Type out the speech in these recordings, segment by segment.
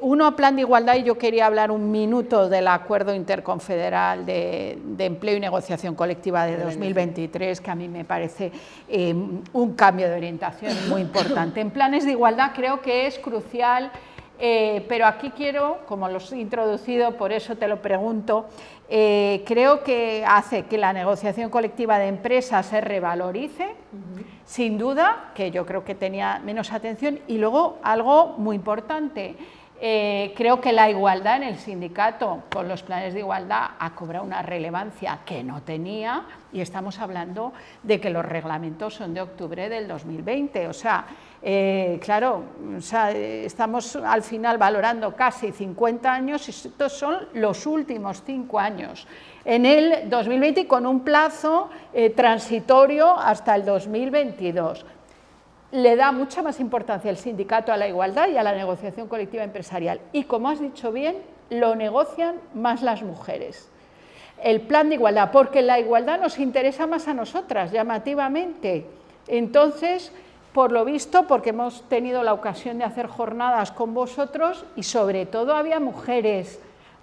Uno, plan de igualdad, y yo quería hablar un minuto del Acuerdo Interconfederal de Empleo y Negociación Colectiva de 2023, que a mí me parece un cambio de orientación muy importante. En planes de igualdad creo que es crucial, pero aquí quiero, como los he introducido, por eso te lo pregunto, creo que hace que la negociación colectiva de empresas se revalorice, sin duda, que yo creo que tenía menos atención, y luego algo muy importante, creo que la igualdad en el sindicato con los planes de igualdad ha cobrado una relevancia que no tenía, y estamos hablando de que los reglamentos son de octubre del 2020, o sea, claro, o sea, estamos al final valorando casi 50 años y estos son los últimos 5 años en el 2020 y con un plazo transitorio hasta el 2022. Le da mucha más importancia el sindicato a la igualdad y a la negociación colectiva empresarial y, como has dicho bien, lo negocian más las mujeres. El plan de igualdad, porque la igualdad nos interesa más a nosotras, llamativamente. Entonces, por lo visto, porque hemos tenido la ocasión de hacer jornadas con vosotros y sobre todo había mujeres,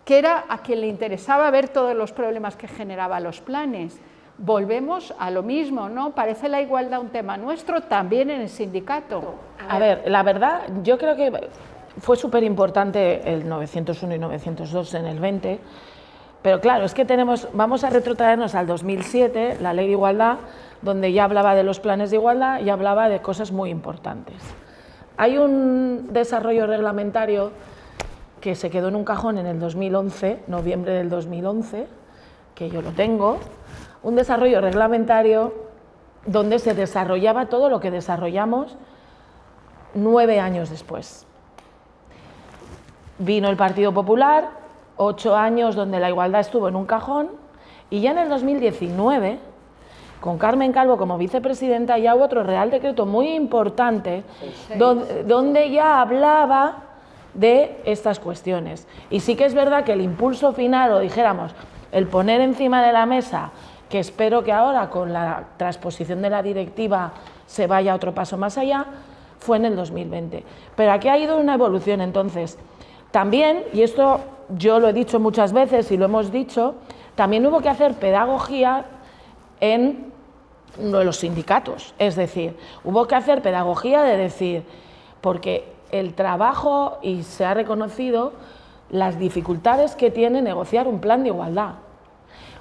que era a quien le interesaba ver todos los problemas que generaban los planes. Volvemos a lo mismo, ¿no? Parece la igualdad un tema nuestro, también en el sindicato. A ver, la verdad, yo creo que fue súper importante el 901 y 902 en el 20, pero claro, es que vamos a retrotraernos al 2007, la Ley de Igualdad, donde ya hablaba de los planes de igualdad y hablaba de cosas muy importantes. Hay un desarrollo reglamentario que se quedó en un cajón en el 2011, noviembre del 2011, que yo lo tengo, un desarrollo reglamentario donde se desarrollaba todo lo que desarrollamos 9 años después. Vino el Partido Popular, 8 años donde la igualdad estuvo en un cajón, y ya en el 2019, con Carmen Calvo como vicepresidenta, ya hubo otro Real Decreto muy importante donde ya hablaba de estas cuestiones. Y sí que es verdad que el impulso final, o dijéramos, el poner encima de la mesa, que espero que ahora con la transposición de la directiva se vaya otro paso más allá, fue en el 2020. Pero aquí ha ido una evolución. Entonces, también, y esto yo lo he dicho muchas veces y lo hemos dicho, también hubo que hacer pedagogía en los sindicatos. Es decir, hubo que hacer pedagogía de decir, porque el trabajo, y se ha reconocido las dificultades que tiene negociar un plan de igualdad.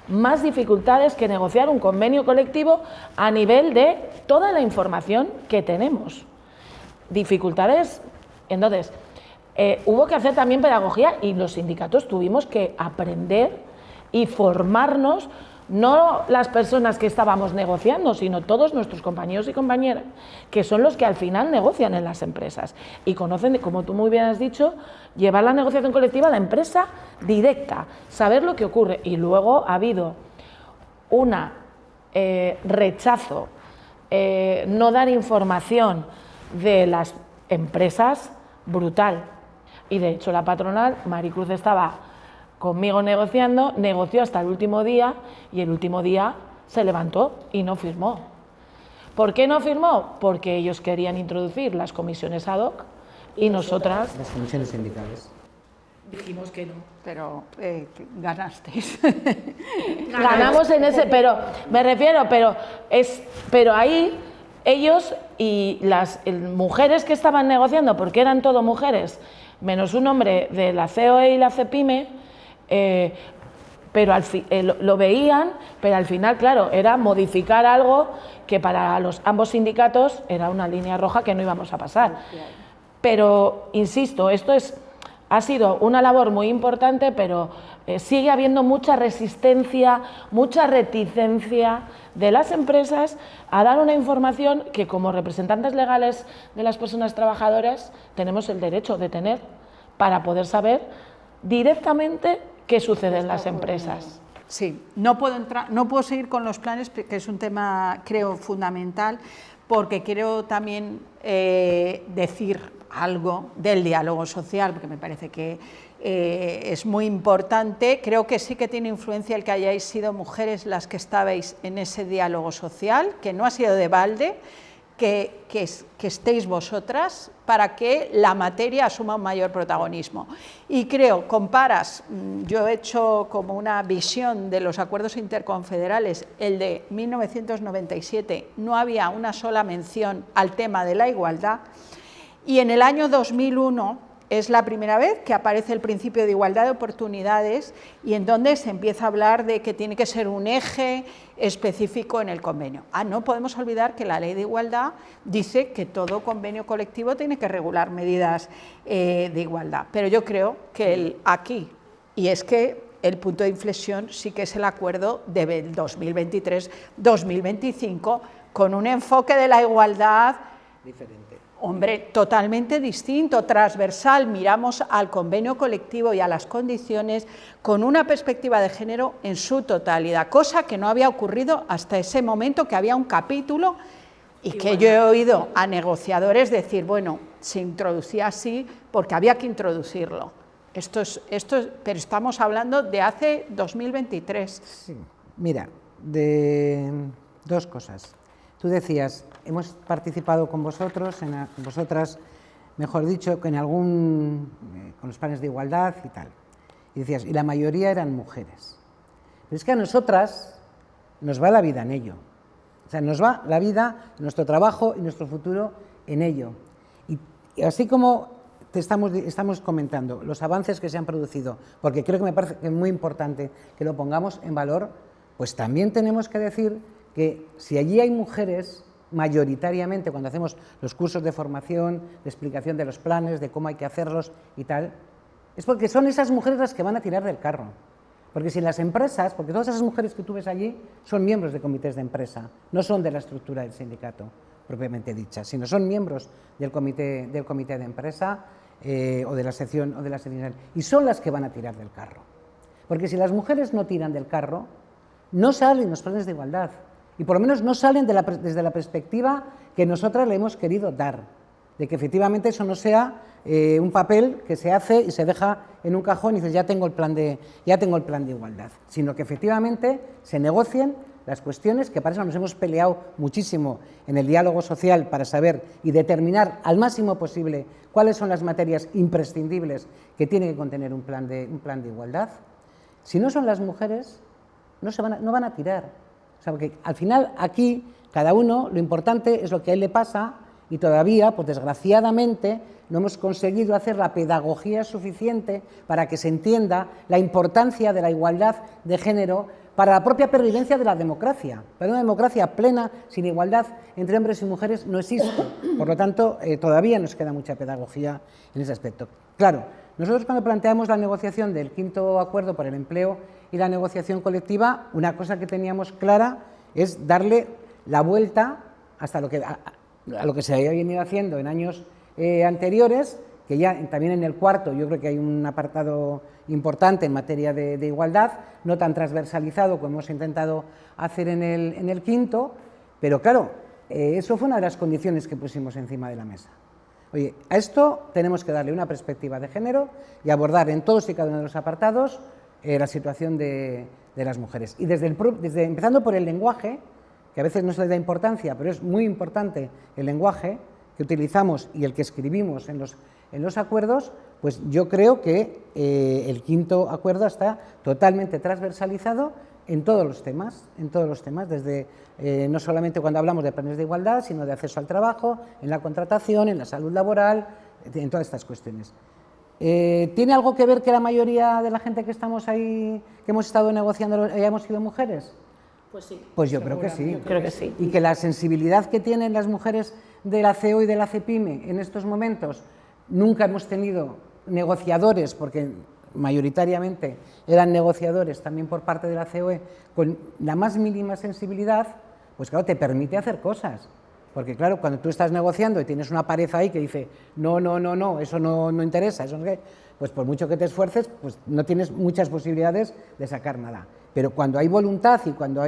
Más dificultades que negociar un convenio colectivo a nivel de toda la información que tenemos. Dificultades. Entonces, hubo que hacer también pedagogía y los sindicatos tuvimos que aprender y formarnos, no las personas que estábamos negociando, sino todos nuestros compañeros y compañeras, que son los que al final negocian en las empresas y conocen, como tú muy bien has dicho, llevar la negociación colectiva a la empresa directa, saber lo que ocurre. Y luego ha habido un rechazo, no dar información de las empresas brutal. Y de hecho la patronal, Maricruz, estaba conmigo negociando, negoció hasta el último día y el último día se levantó y no firmó. ¿Por qué no firmó? Porque ellos querían introducir las comisiones ad hoc y nosotras... Las comisiones sindicales. Dijimos que no. Pero ganasteis. Ganamos en ese, pero me refiero, pero ahí ellos y las mujeres que estaban negociando, porque eran todo mujeres, menos un hombre de la COE y la CEPIME, pero lo veían, pero al final, claro, era modificar algo que para ambos sindicatos era una línea roja que no íbamos a pasar. Pero, insisto, esto ha sido una labor muy importante, pero sigue habiendo mucha resistencia, mucha reticencia de las empresas a dar una información que como representantes legales de las personas trabajadoras tenemos el derecho de tener para poder saber directamente qué sucede en las empresas. Sí, no puedo seguir con los planes, que es un tema, creo, fundamental, porque quiero también decir algo del diálogo social, porque me parece que es muy importante. Creo que sí que tiene influencia el que hayáis sido mujeres las que estabais en ese diálogo social, que no ha sido de balde, que estéis vosotras para que la materia asuma un mayor protagonismo. Y creo, comparas, yo he hecho como una visión de los acuerdos interconfederales, el de 1997 no había una sola mención al tema de la igualdad, y en el año 2001 es la primera vez que aparece el principio de igualdad de oportunidades y en donde se empieza a hablar de que tiene que ser un eje específico en el convenio. No podemos olvidar que la Ley de Igualdad dice que todo convenio colectivo tiene que regular medidas de igualdad, pero yo creo que aquí, y es que el punto de inflexión sí que es el acuerdo de 2023-2025 con un enfoque de la igualdad diferente. Hombre, totalmente distinto, transversal, miramos al convenio colectivo y a las condiciones con una perspectiva de género en su totalidad, cosa que no había ocurrido hasta ese momento, que había un capítulo y que yo he oído a negociadores decir, bueno, se introducía así porque había que introducirlo. Pero estamos hablando de hace 2023. Sí, mira, de dos cosas. Tú decías, hemos participado con vosotros, vosotras, mejor dicho, con los planes de igualdad y tal. Y decías, y la mayoría eran mujeres. Pero es que a nosotras nos va la vida en ello. O sea, nos va la vida, nuestro trabajo y nuestro futuro en ello. Y así como te estamos comentando los avances que se han producido, porque creo que me parece que es muy importante que lo pongamos en valor, pues también tenemos que decir que si allí hay mujeres, mayoritariamente, cuando hacemos los cursos de formación, de explicación de los planes, de cómo hay que hacerlos y tal, es porque son esas mujeres las que van a tirar del carro. Porque si en las empresas, porque todas esas mujeres que tú ves allí son miembros de comités de empresa, no son de la estructura del sindicato, propiamente dicha, sino son miembros del comité de empresa o de la sección y son las que van a tirar del carro. Porque si las mujeres no tiran del carro, no salen los planes de igualdad. Y por lo menos no salen desde la perspectiva que nosotras le hemos querido dar, de que efectivamente eso no sea un papel que se hace y se deja en un cajón y dices ya tengo el plan de igualdad, sino que efectivamente se negocien las cuestiones, que para eso nos hemos peleado muchísimo en el diálogo social para saber y determinar al máximo posible cuáles son las materias imprescindibles que tiene que contener un plan de igualdad. Si no son las mujeres, no van a tirar. O sea, porque al final aquí cada uno, lo importante es lo que a él le pasa y todavía, pues desgraciadamente, no hemos conseguido hacer la pedagogía suficiente para que se entienda la importancia de la igualdad de género para la propia pervivencia de la democracia. Para una democracia plena, sin igualdad entre hombres y mujeres, no existe. Por lo tanto, todavía nos queda mucha pedagogía en ese aspecto. Claro, nosotros cuando planteamos la negociación del 5º acuerdo por el empleo y la negociación colectiva, una cosa que teníamos clara es darle la vuelta hasta a lo que se había venido haciendo en años anteriores, que ya también en el 4º yo creo que hay un apartado importante en materia de igualdad, no tan transversalizado como hemos intentado hacer en el 5º, pero claro, eso fue una de las condiciones que pusimos encima de la mesa. Oye, a esto tenemos que darle una perspectiva de género y abordar en todos y cada uno de los apartados la situación de las mujeres. Y empezando por el lenguaje, que a veces no se le da importancia, pero es muy importante el lenguaje que utilizamos y el que escribimos en los acuerdos, pues yo creo que el 5º acuerdo está totalmente transversalizado en todos los temas, desde no solamente cuando hablamos de planes de igualdad, sino de acceso al trabajo, en la contratación, en la salud laboral, en todas estas cuestiones. ¿Tiene algo que ver que la mayoría de la gente que estamos ahí, que hemos estado negociando, hayamos sido mujeres? Pues sí. Pues yo creo que sí. Yo creo que sí. Y que la sensibilidad que tienen las mujeres de la CEO y de la CEPIME en estos momentos, nunca hemos tenido negociadores, porque mayoritariamente eran negociadores también por parte de la COE, con la más mínima sensibilidad, pues claro, te permite hacer cosas. Porque claro, cuando tú estás negociando y tienes una pared ahí que dice no, eso no interesa, eso no es, pues por mucho que te esfuerces, pues no tienes muchas posibilidades de sacar nada. Pero cuando hay voluntad y cuando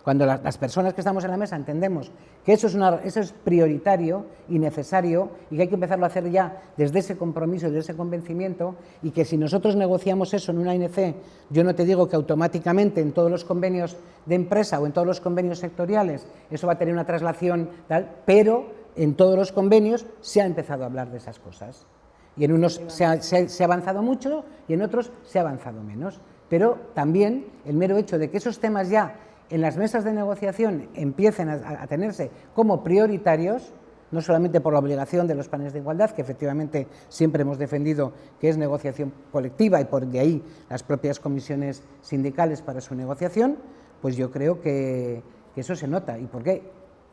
Cuando las personas que estamos en la mesa entendemos que eso es prioritario y necesario y que hay que empezarlo a hacer ya desde ese compromiso, desde ese convencimiento, y que si nosotros negociamos eso en una ANC, yo no te digo que automáticamente en todos los convenios de empresa o en todos los convenios sectoriales eso va a tener una traslación tal, pero en todos los convenios se ha empezado a hablar de esas cosas. Y en unos se ha avanzado mucho y en otros se ha avanzado menos. Pero también el mero hecho de que esos temas ya en las mesas de negociación empiecen a tenerse como prioritarios, no solamente por la obligación de los planes de igualdad, que efectivamente siempre hemos defendido que es negociación colectiva y por de ahí las propias comisiones sindicales para su negociación, pues yo creo que eso se nota. ¿Y por qué?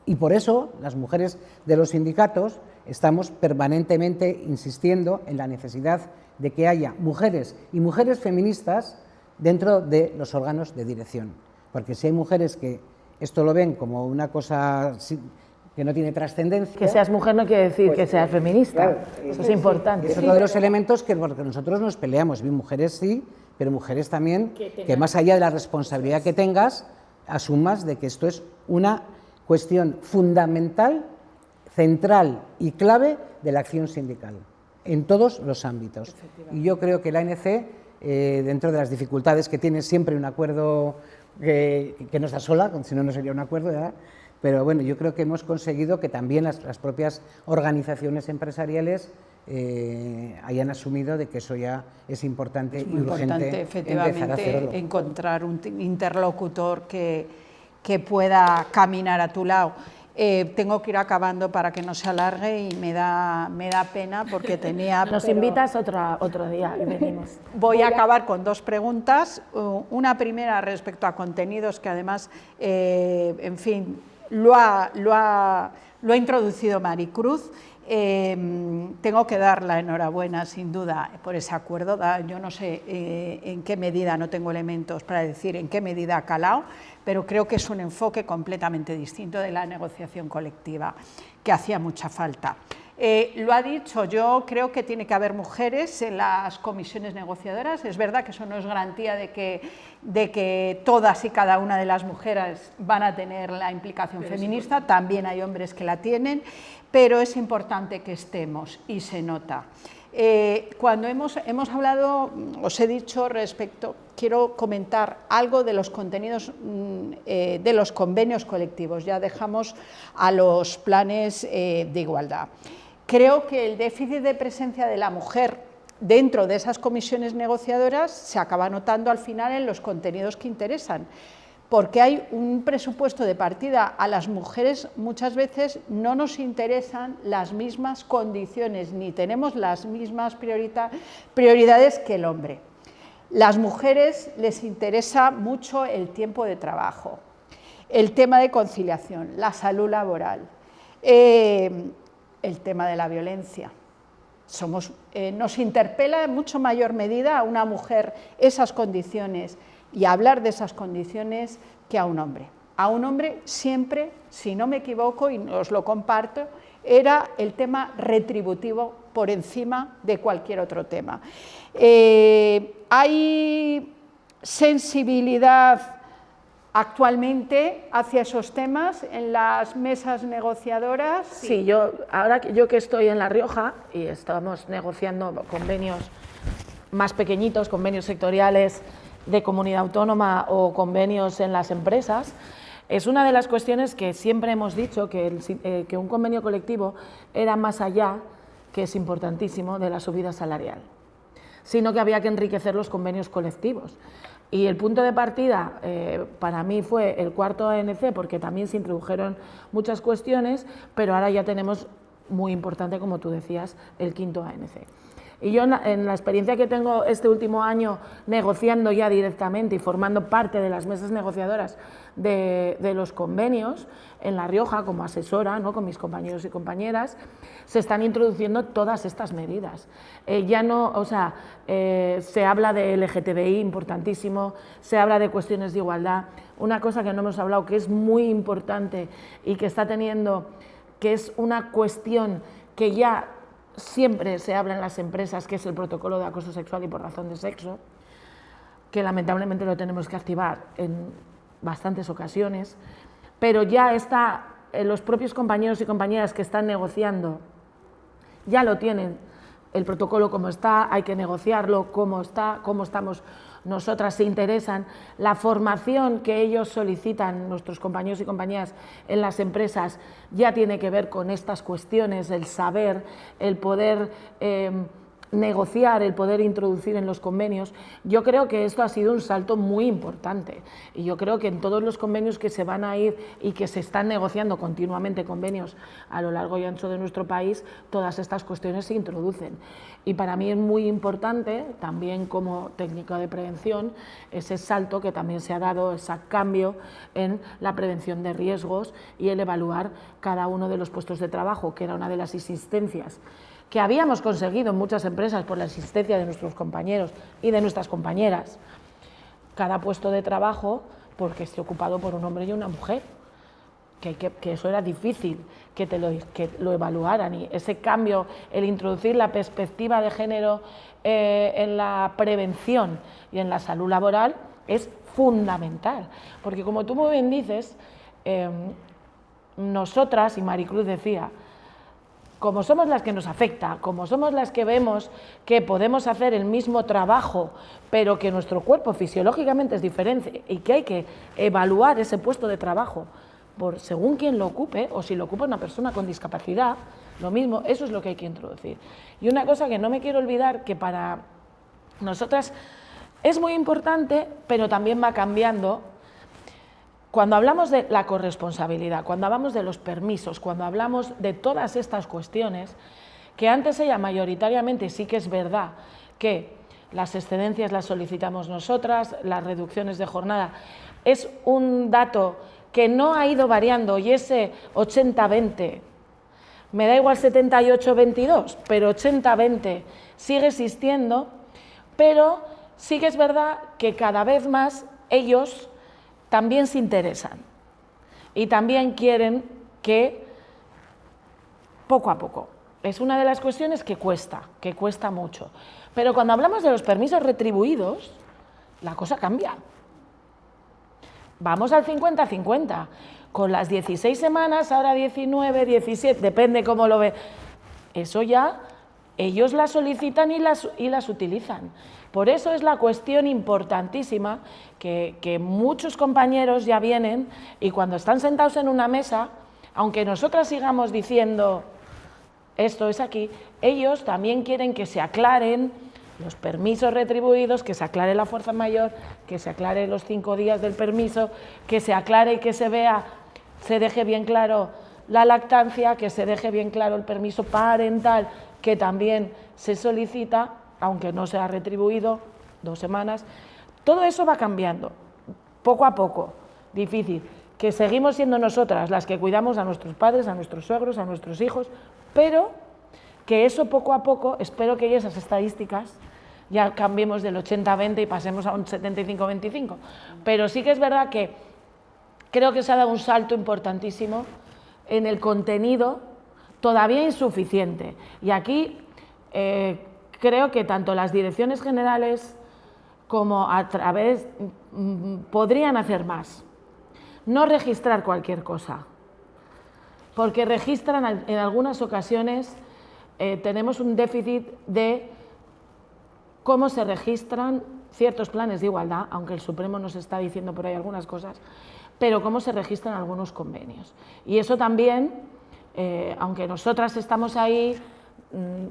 Y por eso las mujeres de los sindicatos estamos permanentemente insistiendo en la necesidad de que haya mujeres y mujeres feministas dentro de los órganos de dirección. Porque si hay mujeres que esto lo ven como una cosa que no tiene trascendencia... Que seas mujer no quiere decir que seas feminista, claro, eso es importante. Es uno de los elementos que porque nosotros nos peleamos, bien, mujeres sí, pero mujeres también, que más allá de la responsabilidad que tengas, asumas de que esto es una cuestión fundamental, central y clave de la acción sindical, en todos los ámbitos. Y yo creo que la ANC, dentro de las dificultades que tiene siempre un acuerdo que no está sola, si no, no sería un acuerdo, ¿verdad? Pero bueno, yo creo que hemos conseguido que también las propias organizaciones empresariales hayan asumido de que eso ya es importante y urgente efectivamente, encontrar un interlocutor que pueda caminar a tu lado. Tengo que ir acabando para que no se alargue y me da pena porque tenía... Nos invitas otro día y venimos. Voy a acabar con dos preguntas. Una primera respecto a contenidos que además, en fin, lo ha introducido Maricruz. Tengo que dar la enhorabuena sin duda por ese acuerdo. Yo no sé en qué medida, no tengo elementos para decir en qué medida ha calado, pero creo que es un enfoque completamente distinto de la negociación colectiva, que hacía mucha falta. Lo ha dicho, yo creo que tiene que haber mujeres en las comisiones negociadoras. Es verdad que eso no es garantía de que todas y cada una de las mujeres van a tener la implicación feminista, también hay hombres que la tienen, pero es importante que estemos y se nota. Cuando hemos hablado, os he dicho quiero comentar algo de los contenidos de los convenios colectivos, ya dejamos a los planes de igualdad. Creo que el déficit de presencia de la mujer dentro de esas comisiones negociadoras se acaba notando al final en los contenidos que interesan, porque hay un presupuesto de partida. A las mujeres muchas veces no nos interesan las mismas condiciones, ni tenemos las mismas prioridades que el hombre. Las mujeres les interesa mucho el tiempo de trabajo, el tema de conciliación, la salud laboral, el tema de la violencia. Nos interpela en mucho mayor medida a una mujer esas condiciones y hablar de esas condiciones que a un hombre. A un hombre siempre, si no me equivoco y os lo comparto, era el tema retributivo por encima de cualquier otro tema. ¿Hay sensibilidad actualmente hacia esos temas en las mesas negociadoras? Sí, yo que estoy en La Rioja y estamos negociando convenios más pequeñitos, convenios sectoriales de comunidad autónoma o convenios en las empresas, es una de las cuestiones que siempre hemos dicho que un convenio colectivo era más allá, que es importantísimo, de la subida salarial, sino que había que enriquecer los convenios colectivos. Y el punto de partida para mí fue el cuarto ANC, porque también se introdujeron muchas cuestiones, pero ahora ya tenemos, muy importante, como tú decías, el quinto ANC. Y yo en la experiencia que tengo este último año negociando ya directamente y formando parte de las mesas negociadoras de los convenios en La Rioja como asesora, ¿no?, con mis compañeros y compañeras, se están introduciendo todas estas medidas. Ya no, o sea, se habla de LGTBI, importantísimo, se habla de cuestiones de igualdad. Una cosa que no hemos hablado, que es muy importante y que está teniendo, que es una cuestión que ya siempre se habla en las empresas, que es el protocolo de acoso sexual y por razón de sexo, que lamentablemente lo tenemos que activar en bastantes ocasiones, pero ya está, los propios compañeros y compañeras que están negociando ya lo tienen, el protocolo como está, hay que negociarlo, cómo está, cómo estamos nosotras, se interesan, la formación que ellos solicitan, nuestros compañeros y compañeras en las empresas, ya tiene que ver con estas cuestiones, el saber, el poder negociar, el poder introducir en los convenios. Yo creo que esto ha sido un salto muy importante y yo creo que en todos los convenios que se van a ir y que se están negociando continuamente convenios a lo largo y ancho de nuestro país, todas estas cuestiones se introducen. Y para mí es muy importante, también como técnico de prevención, ese salto que también se ha dado, ese cambio en la prevención de riesgos y el evaluar cada uno de los puestos de trabajo, que era una de las insistencias que habíamos conseguido en muchas empresas por la existencia de nuestros compañeros y de nuestras compañeras, cada puesto de trabajo porque esté ocupado por un hombre y una mujer, que eso era difícil, que lo evaluaran, y ese cambio, el introducir la perspectiva de género en la prevención y en la salud laboral es fundamental, porque como tú muy bien dices, nosotras, y Maricruz decía, como somos las que nos afecta, como somos las que vemos que podemos hacer el mismo trabajo, pero que nuestro cuerpo fisiológicamente es diferente y que hay que evaluar ese puesto de trabajo por según quien lo ocupe, o si lo ocupa una persona con discapacidad, lo mismo, eso es lo que hay que introducir. Y una cosa que no me quiero olvidar, que para nosotras es muy importante, pero también va cambiando. Cuando hablamos de la corresponsabilidad, cuando hablamos de los permisos, cuando hablamos de todas estas cuestiones, que antes ella mayoritariamente sí que es verdad que las excedencias las solicitamos nosotras, las reducciones de jornada, es un dato que no ha ido variando y ese 80-20, me da igual 78-22, pero 80-20 sigue existiendo, pero sí que es verdad que cada vez más ellos también se interesan y también quieren que poco a poco. Es una de las cuestiones que cuesta mucho. Pero cuando hablamos de los permisos retribuidos, la cosa cambia. Vamos al 50-50, con las 16 semanas, ahora 19, 17, depende cómo lo ve. Eso ya ellos las solicitan y las utilizan. Por eso es la cuestión importantísima que muchos compañeros ya vienen y cuando están sentados en una mesa, aunque nosotras sigamos diciendo esto es aquí, ellos también quieren que se aclaren los permisos retribuidos, que se aclare la fuerza mayor, que se aclare los 5 días del permiso, que se aclare y que se vea, se deje bien claro la lactancia, que se deje bien claro el permiso parental, que también se solicita, aunque no sea retribuido, 2 semanas. Todo eso va cambiando, poco a poco, difícil, que seguimos siendo nosotras las que cuidamos a nuestros padres, a nuestros suegros, a nuestros hijos, pero que eso poco a poco, espero que esas estadísticas ya cambiemos del 80-20 y pasemos a un 75-25, pero sí que es verdad que creo que se ha dado un salto importantísimo en el contenido, todavía insuficiente, y aquí creo que tanto las direcciones generales como a través podrían hacer más. No registrar cualquier cosa, porque registran en algunas ocasiones, tenemos un déficit de cómo se registran ciertos planes de igualdad, aunque el Supremo nos está diciendo por ahí algunas cosas, pero cómo se registran algunos convenios. Y eso también, aunque nosotras estamos ahí,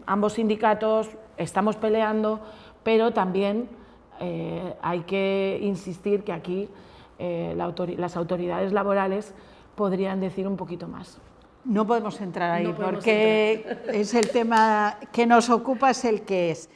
ambos sindicatos estamos peleando, pero también hay que insistir que aquí las autoridades laborales podrían decir un poquito más. No podemos entrar ahí porque es el tema que nos ocupa, es el que es.